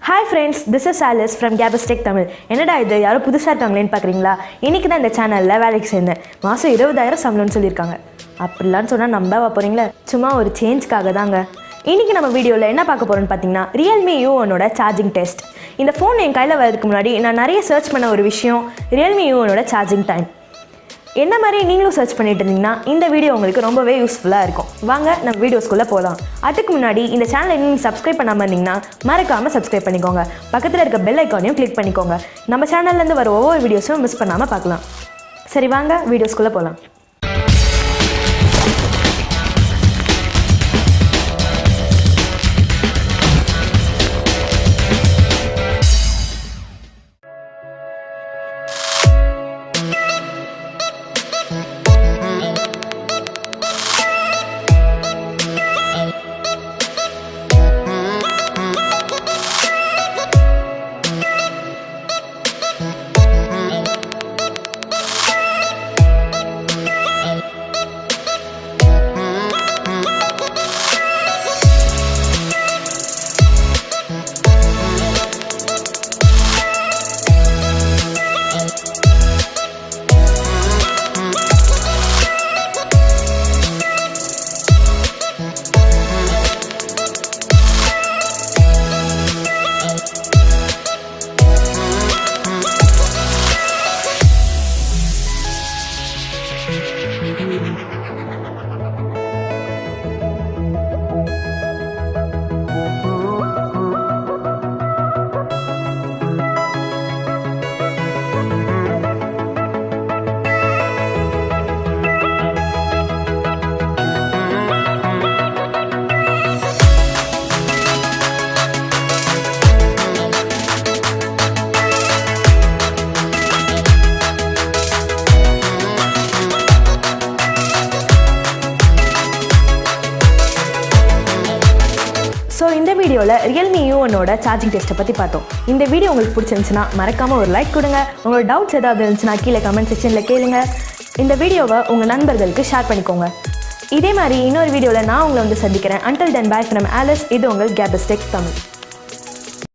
Hi friends, this is Alice from Gaby Tech Tamil. என்னடா இது யாரோ புதுசா இருக்காங்களேன்னு பார்க்கறீங்களா? இன்னைக்கு தான் இந்த சேனல்ல வேலைக்கு சேர்ந்தேன். மாசம் 20000 சம்பளம்னு சொல்லிருக்காங்க. அப்படிலாம் சொன்னா நம்பவா போறீங்களா? சும்மா ஒரு சேஞ்ச்காக தாங்க. இன்னைக்கு நம்ம வீடியோல என்ன பார்க்க போறோம்னு பாத்தீங்கன்னா Realme U1 ஓட சார்ஜிங் டெஸ்ட். இந்த ஃபோன் என் கையில வரதுக்கு முன்னாடி நான் நிறைய சர்ச் பண்ண ஒரு விஷயம் Realme U1 ஓட சார்ஜிங் டைம். என்ன மாதிரி நீங்களும் சர்ச் பண்ணிட்டு இருந்தீங்கன்னா இந்த வீடியோ உங்களுக்கு ரொம்பவே யூஸ்ஃபுல்லாக இருக்கும். வாங்க நம்ம வீடியோஸ்குள்ளே போகலாம். அதுக்கு முன்னாடி இந்த சேனலை இன்னும் சப்ஸ்கிரைப் பண்ணாமல் இருந்தீங்கன்னா மறக்காமல் சப்ஸ்கிரைப் பண்ணிக்கோங்க. பக்கத்தில் இருக்க பெல் ஐக்கானையும் கிளிக் பண்ணிக்கோங்க. நம்ம சேனல்லேருந்து வர ஒவ்வொரு வீடியோஸும் மிஸ் பண்ணாமல் பார்க்கலாம். சரி வாங்க வீடியோஸ்குள்ளே போகலாம். ஸோ இந்த வீடியோவில் Realme U1 ஓட சார்ஜிங் டெஸ்ட்டை பற்றி பார்த்தோம். இந்த வீடியோ உங்களுக்கு பிடிச்சிருந்துச்சுன்னா மறக்காமல் ஒரு லைக் கொடுங்க. உங்களோட டவுட்ஸ் ஏதாவது இருந்துச்சுன்னா கீழே கமெண்ட் செக்ஷனில் கேளுங்க. இந்த வீடியோவை உங்கள் நண்பர்களுக்கு ஷேர் பண்ணிக்கோங்க. இதே மாதிரி இன்னொரு வீடியோவில் நான் உங்களை வந்து சந்திக்கிறேன். Until then, bye from Alice. இது உங்கள் Gaby Tech Tamil.